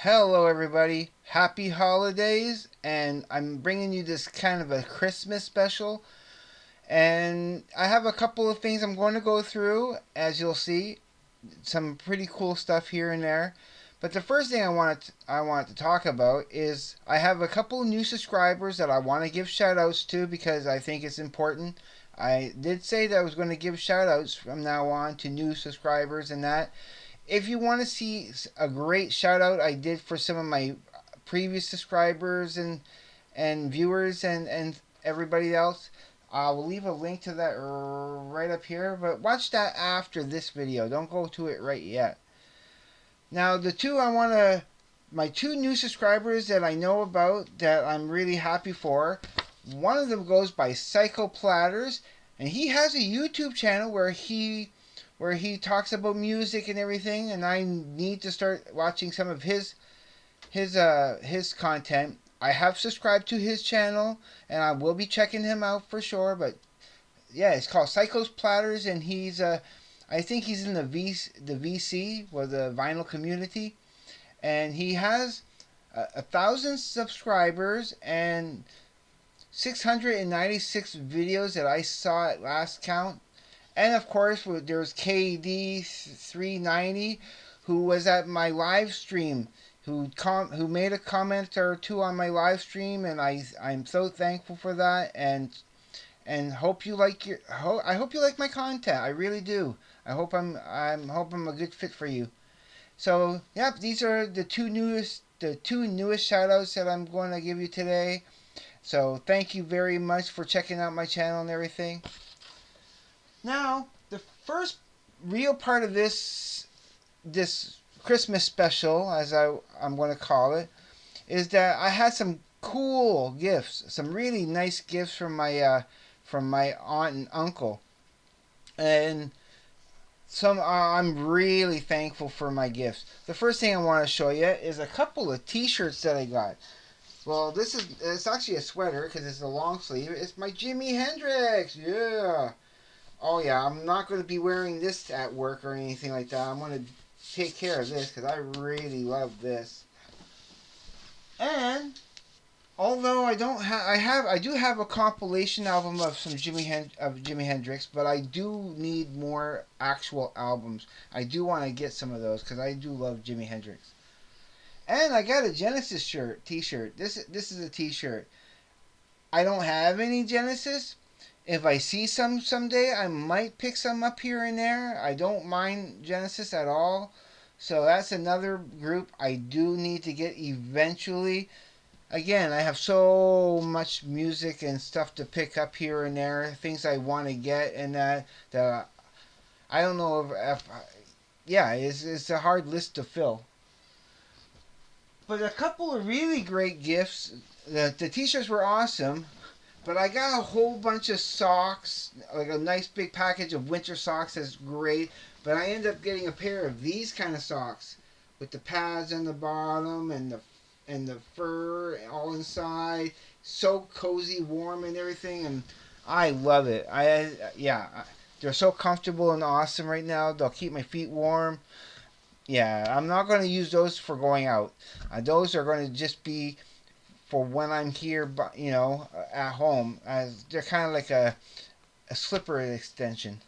Hello, everybody. Happy holidays, and I'm bringing you this kind of a Christmas special. And I have a couple of things I'm going to go through, as you'll see, some pretty cool stuff here and there. But the first thing I want to talk about is I have a couple of new subscribers that I want to give shout outs to because I think it's important. I did say that I was going to give shout outs from now on to new subscribers and that. If you want to see a great shout out I did for some of my previous subscribers and viewers and everybody else, I will leave a link to that right up here. But watch that after this video. Don't go to it right yet. Now, my two new subscribers that I know about that I'm really happy for. One of them goes by Psycho Platters, and he has a YouTube channel where he talks about music and everything, and I need to start watching some of his content. I have subscribed to his channel, and I will be checking him out for sure. But yeah, it's called Psycho's Platters, and I think he's in the VC or the vinyl community, and he has 1,000 subscribers and 696 videos that I saw at last count. And of course, there's KD390, who was at my live stream, who made a comment or two on my live stream, and I'm so thankful for that. And hope you like I hope you like my content. I really do. I hope I'm a good fit for you. So yep, these are the two newest shout outs that I'm going to give you today. So thank you very much for checking out my channel and everything. Now, the first real part of this Christmas special, as I'm going to call it, is that I had some cool gifts, some really nice gifts from my aunt and uncle, and I'm really thankful for my gifts. The first thing I want to show you is a couple of T-shirts that I got. Well, it's actually a sweater because it's a long sleeve. It's my Jimi Hendrix, yeah. Oh yeah, I'm not going to be wearing this at work or anything like that. I'm going to take care of this because I really love this. And although I do have a compilation album of Jimi Hendrix, but I do need more actual albums. I do want to get some of those because I do love Jimi Hendrix. And I got a Genesis T-shirt. This is a T-shirt. I don't have any Genesis. If I see some someday, I might pick some up here and there. I don't mind Genesis at all. So that's another group I do need to get eventually. Again, I have so much music and stuff to pick up here and there, things I want to get, and that I don't know if yeah, it's a hard list to fill. But a couple of really great gifts. The t-shirts were awesome. But I got a whole bunch of socks, like a nice big package of winter socks that's great. But I ended up getting a pair of these kind of socks with the pads on the bottom and the fur all inside. So cozy, warm, and everything, and I love it. They're so comfortable and awesome right now. They'll keep my feet warm. Yeah, I'm not going to use those for going out. Those are going to just be for when I'm here, at home. As they're kind of like a slipper extension.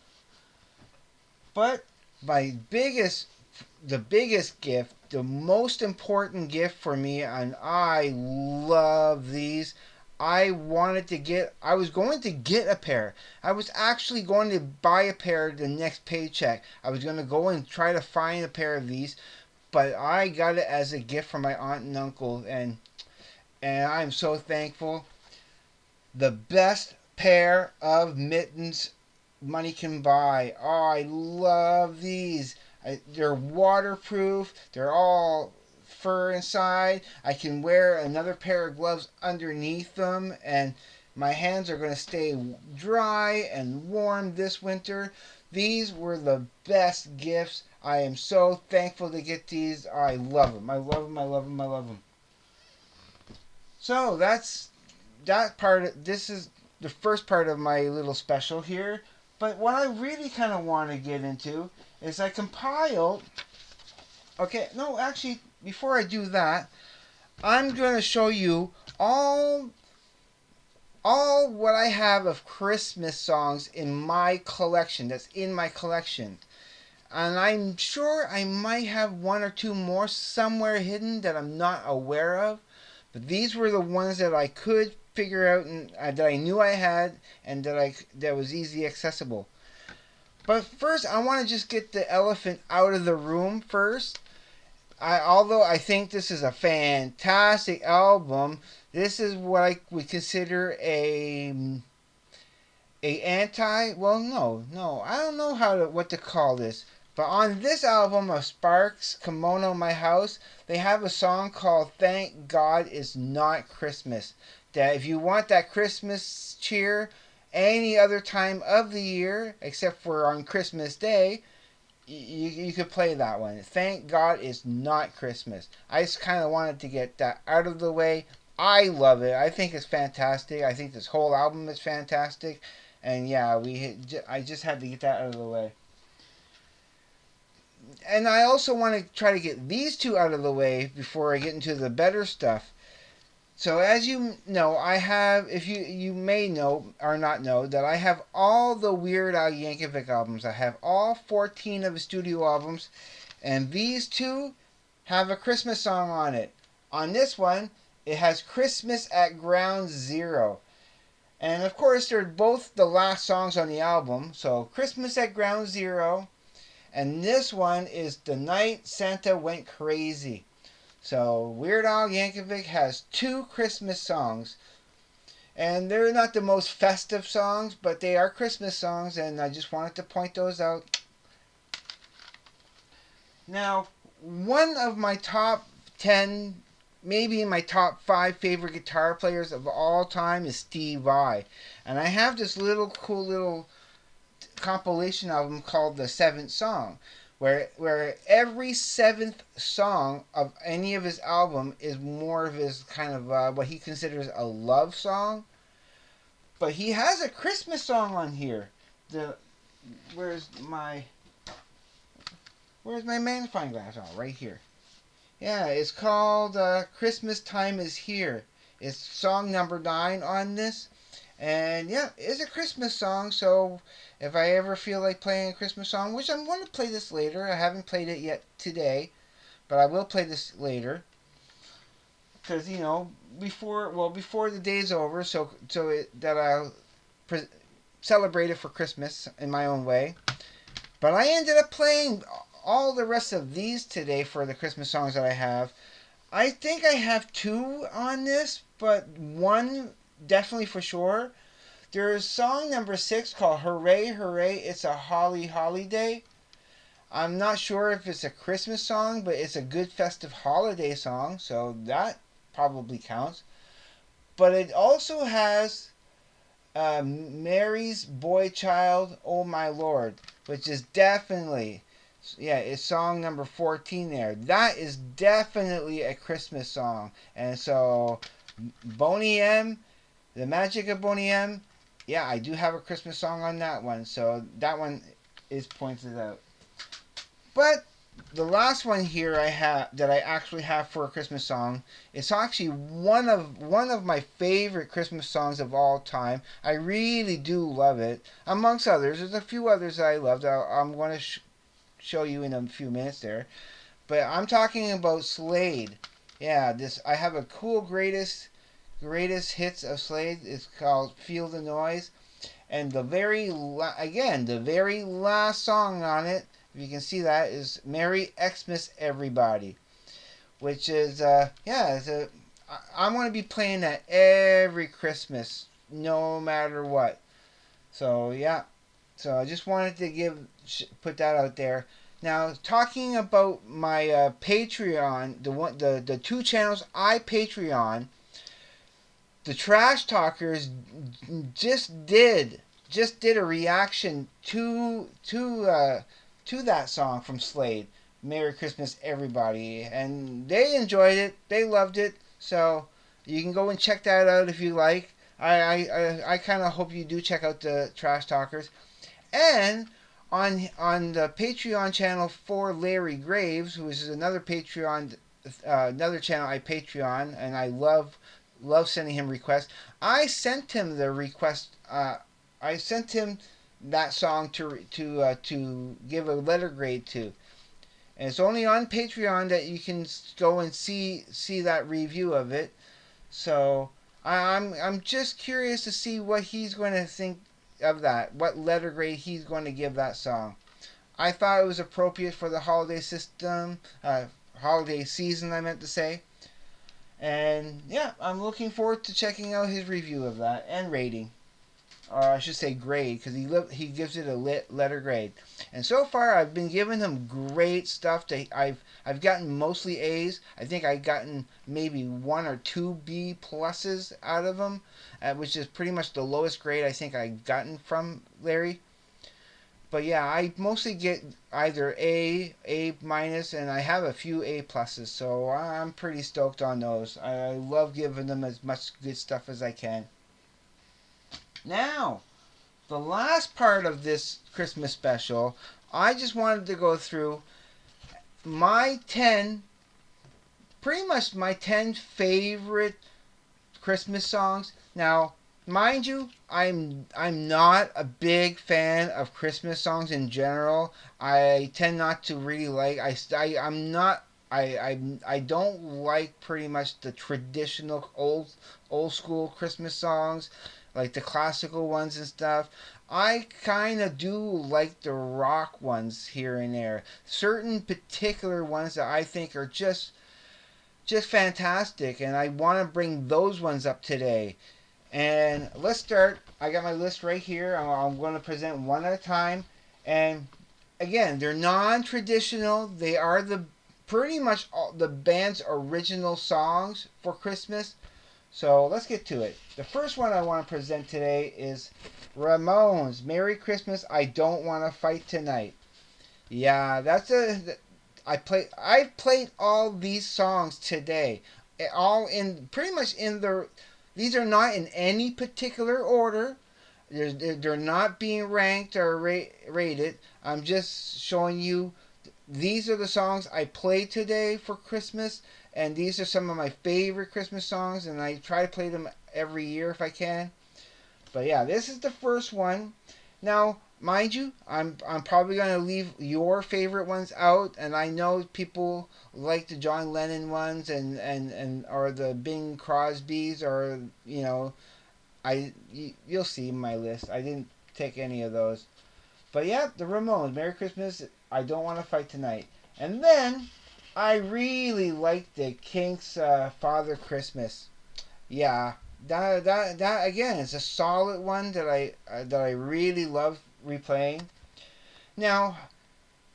But my the biggest gift, the most important gift for me, and I love these. I was going to get a pair. I was actually going to buy a pair the next paycheck. I was going to go and try to find a pair of these, but I got it as a gift from my aunt and uncle, and I'm so thankful. The best pair of mittens money can buy. Oh, I love these. They're waterproof. They're all fur inside. I can wear another pair of gloves underneath them, and my hands are going to stay dry and warm this winter. These were the best gifts. I am so thankful to get these. I love them. I love them. I love them. I love them. So that's that part. This is the first part of my little special here. But what I really kind of want to get into is I compiled Okay, no, actually, before I do that, I'm going to show you all what I have of Christmas songs in my collection. That's in my collection. And I'm sure I might have one or two more somewhere hidden that I'm not aware of. But these were the ones that I could figure out and that I knew I had and that was easy accessible. But first, I want to just get the elephant out of the room first. Although I think this is a fantastic album, this is what I would consider a anti. Well, no, I don't know what to call this. But on this album of Sparks, Kimono My House, they have a song called "Thank God It's Not Christmas." That if you want that Christmas cheer any other time of the year except for on Christmas Day, you could play that one. Thank God It's Not Christmas. I just kind of wanted to get that out of the way. I love it. I think it's fantastic. I think this whole album is fantastic. And yeah, I just had to get that out of the way. And I also want to try to get these two out of the way before I get into the better stuff. So as you know, I have, if you may know or not know, that I have all the Weird Al Yankovic albums. I have all 14 of his studio albums, and these two have a Christmas song on it. On this one, it has Christmas at Ground Zero. And of course, they're both the last songs on the album. So Christmas at Ground Zero, and this one is The Night Santa Went Crazy. So Weird Al Yankovic has two Christmas songs. And they're not the most festive songs, but they are Christmas songs, and I just wanted to point those out. Now, one of my top 10, maybe my top 5 favorite guitar players of all time is Steve Vai. And I have this cool little compilation album called The Seventh Song, where every seventh song of any of his album is more of his kind of what he considers a love song. But he has a Christmas song on here. The where's my magnifying glass? Oh, right here. Yeah, it's called Christmas Time Is Here. It's song number 9 on this. And yeah, it's a Christmas song, so if I ever feel like playing a Christmas song, which I'm going to play this later, I haven't played it yet today, but I will play this later. Because, before the day's over, that I'll celebrate it for Christmas in my own way. But I ended up playing all the rest of these today for the Christmas songs that I have. I think I have 2 on this, but one definitely for sure. There's song number 6 called Hooray, Hooray, It's a Holly Holiday. I'm not sure if it's a Christmas song, but it's a good festive holiday song, so that probably counts. But it also has Mary's Boy Child, Oh My Lord, which is definitely, it's song number 14 there. That is definitely a Christmas song. And so, Boney M, The Magic of Boney M, yeah, I do have a Christmas song on that one. So that one is pointed out. But the last one here that I actually have for a Christmas song, it's actually one of my favorite Christmas songs of all time. I really do love it. Amongst others, there's a few others that I love that I'm going to show you in a few minutes there. But I'm talking about Slade. Yeah, I have a cool greatest hits of Slade. It's called Feel the Noise, and the very last song on it, if you can see that, is Merry Xmas Everybody, which is I'm going to be playing that every Christmas, no matter what. So yeah, so I just wanted to put that out there. Now, talking about my Patreon, the 2 channels I Patreon, the Trash Talkers just did a reaction to that song from Slade, Merry Christmas Everybody, and they enjoyed it, they loved it, so you can go and check that out if you like. I kind of hope you do check out the Trash Talkers. And on the Patreon channel for Larry Graves, who is another channel I Patreon, and I love sending him requests. I sent him the request. I sent him that song to give a letter grade to, and it's only on Patreon that you can go and see that review of it. So I'm just curious to see what he's going to think of that. What letter grade he's going to give that song. I thought it was appropriate for the holiday season. I meant to say. And yeah, I'm looking forward to checking out his review of that and rating. Or I should say grade, because he gives it a letter grade. And so far, I've been giving him great stuff. I've gotten mostly A's. I think I've gotten maybe 1 or 2 B pluses out of him, which is pretty much the lowest grade I think I've gotten from Larry. But yeah, I mostly get either A minus, and I have a few A pluses, so I'm pretty stoked on those. I love giving them as much good stuff as I can. Now, the last part of this Christmas special, I just wanted to go through my 10, pretty much my 10 favorite Christmas songs. Now, mind you, I'm not a big fan of Christmas songs in general. I tend not to really like. I'm not. I don't like pretty much the traditional old school Christmas songs, like the classical ones and stuff. I kind of do like the rock ones here and there. Certain particular ones that I think are just fantastic, and I want to bring those ones up today. And let's start. I got my list right here. I'm going to present one at a time. And again, they're non-traditional. They are the pretty much all the band's original songs for Christmas. So let's get to it. The first one I want to present today is Ramones. Merry Christmas. I don't want to fight tonight. Yeah, I've played all these songs today. All in pretty much in the. These are not in any particular order. They're not being ranked or rated. I'm just showing you. These are the songs I played today for Christmas, and these are some of my favorite Christmas songs, and I try to play them every year if I can. But yeah, this is the first one. Now, mind you, I'm probably gonna leave your favorite ones out, and I know people like the John Lennon ones and or the Bing Crosby's, or you'll see my list. I didn't take any of those. But yeah, the Ramones, Merry Christmas, I Don't Want to Fight Tonight. And then I really like the Kinks' Father Christmas. Yeah, that again is a solid one that I really love replaying. Now,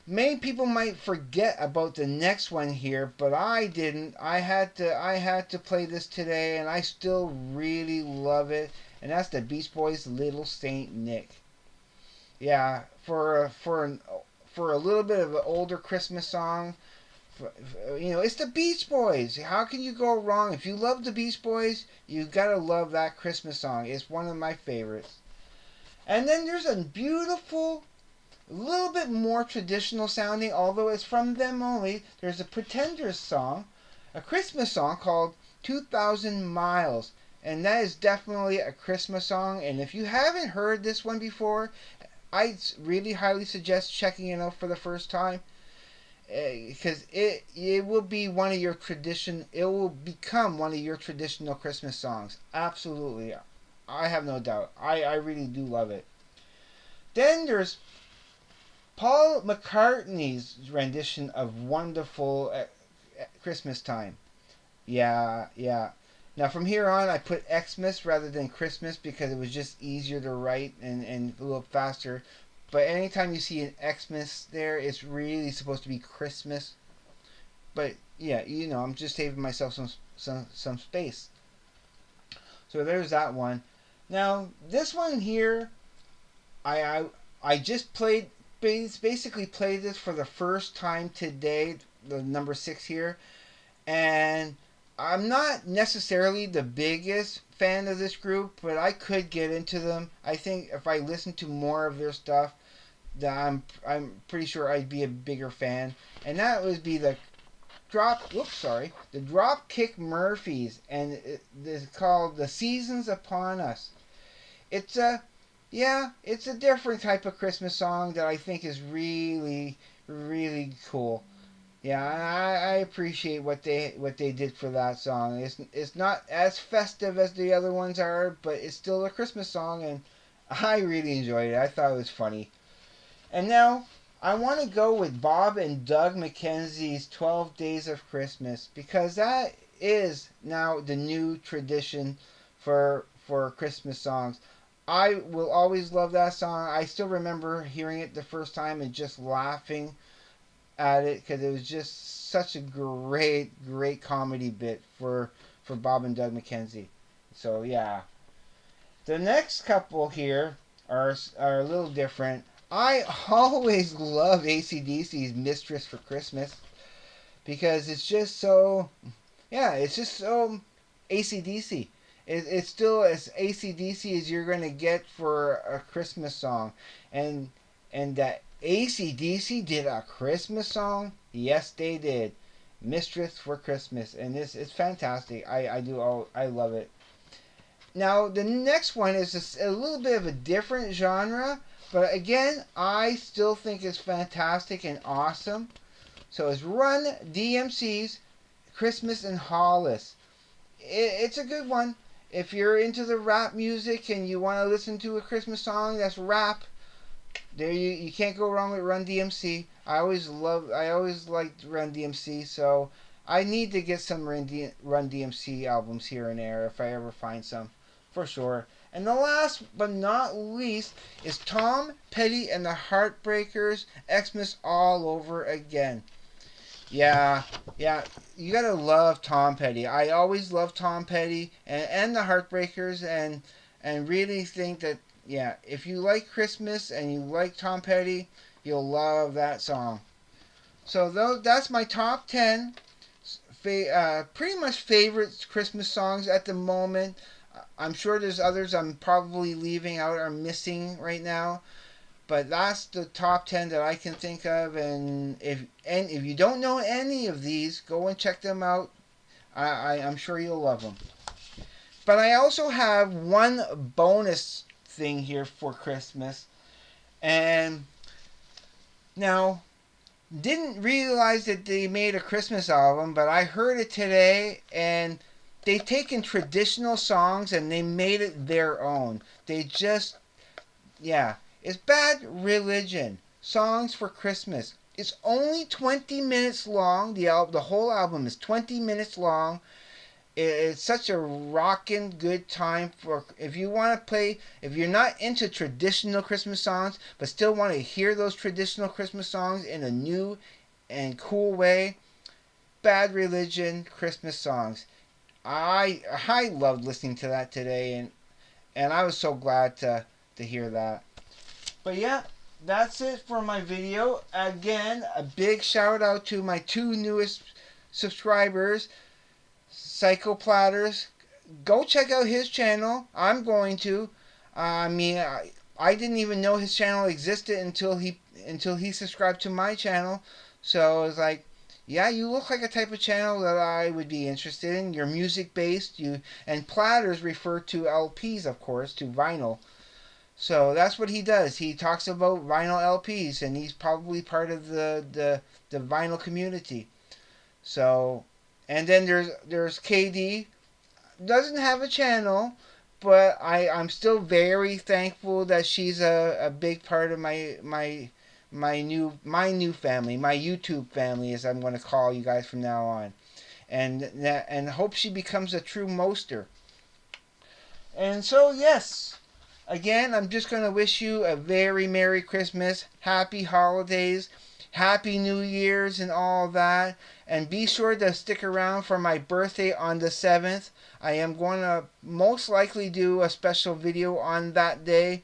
many people might forget about the next one here, but I didn't. I had to play this today, and I still really love it. And that's the Beach Boys' Little Saint Nick. Yeah, for a little bit of an older Christmas song, it's the Beach Boys. How can you go wrong? If you love the Beach Boys, you gotta love that Christmas song. It's one of my favorites. And then there's a beautiful, a little bit more traditional sounding, although it's from them only. There's a Pretenders song, a Christmas song called 2,000 Miles. And that is definitely a Christmas song. And if you haven't heard this one before, I really highly suggest checking it out for the first time, because it will be one of your tradition. It will become one of your traditional Christmas songs. Absolutely, I have no doubt. I really do love it. Then there's Paul McCartney's rendition of "Wonderful Christmas Time." Yeah, yeah. Now from here on, I put Xmas rather than Christmas because it was just easier to write and a little faster. But anytime you see an Xmas there, it's really supposed to be Christmas. But yeah, I'm just saving myself some space. So there's that one. Now this one here, I just basically played this for the first time today. The number 6 here, and I'm not necessarily the biggest fan of this group, but I could get into them. I think if I listen to more of their stuff, that I'm pretty sure I'd be a bigger fan, and that would be the Dropkick Murphys, and it's called "The Seasons Upon Us." It's a it's a different type of Christmas song that I think is really really cool. Yeah, I appreciate what they did for that song. It's not as festive as the other ones are, but it's still a Christmas song, and I really enjoyed it. I thought it was funny. And now I want to go with Bob and Doug McKenzie's 12 Days of Christmas because that is now the new tradition for Christmas songs. I will always love that song. I still remember hearing it the first time and just laughing at it because it was just such a great comedy bit for Bob and Doug McKenzie. So yeah, the next couple here are a little different. I always love ACDC's Mistress for Christmas because it's just so, it's just so ACDC. It's still as ACDC as you're going to get for a Christmas song. And, and that ACDC did a Christmas song? Yes, they did. Mistress for Christmas. And it's fantastic. I love it. Now, the next one is a little bit of a different genre, but again, I still think it's fantastic and awesome. So it's Run DMC's Christmas in Hollis. It's a good one. If you're into the rap music and you want to listen to a Christmas song that's rap, you can't go wrong with Run DMC. I always liked Run DMC, so I need to get some Run DMC albums here and there if I ever find some, for sure. And the last but not least is Tom Petty and the Heartbreakers, Xmas All Over Again. Yeah, yeah, you gotta love Tom Petty. I always loved Tom Petty and the Heartbreakers, and really think that if you like Christmas and you like Tom Petty, you'll love that song. So that's my top 10 pretty much favorite Christmas songs at the moment. I'm sure there's others I'm probably leaving out or missing right now, but that's the top 10 that I can think of. And if you don't know any of these, go and check them out. I'm sure you'll love them. But I also have one bonus thing here for Christmas, and now didn't realize that they made a Christmas album, but I heard it today, and they've taken traditional songs and they made it their own. They just, it's Bad Religion, Songs for Christmas. It's only 20 minutes long. The whole album is 20 minutes long. It's such a rockin' good time for if you want to play. If you're not into traditional Christmas songs, but still want to hear those traditional Christmas songs in a new and cool way, Bad Religion Christmas songs. I loved listening to that today, and I was so glad to hear that. But yeah, that's it for my video. Again, a big shout out to my two newest subscribers, Psycho Platters. Go check out his channel. I'm going to. I didn't even know his channel existed until he subscribed to my channel. So I was like, yeah, you look like a type of channel that I would be interested in. You're music based. And Platters refer to LPs, of course, to vinyl. So that's what he does. He talks about vinyl LPs, and he's probably part of the vinyl community. So, and then there's KD, doesn't have a channel, but I'm still very thankful that she's a big part of my new family, my YouTube family, as I'm going to call you guys from now on, and hope she becomes a true moster. And so yes, again, I'm just going to wish you a very Merry Christmas, Happy Holidays, Happy New Year's, and all that. And be sure to stick around for my birthday on the 7th. I am going to most likely do a special video on that day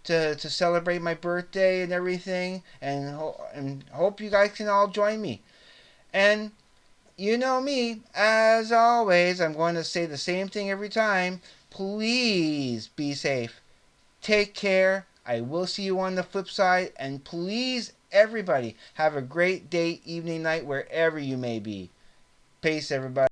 to celebrate my birthday and everything. And hope you guys can all join me. And you know me, as always, I'm going to say the same thing every time. Please be safe. Take care. I will see you on the flip side, and please, everybody, have a great day, evening, night, wherever you may be. Peace, everybody.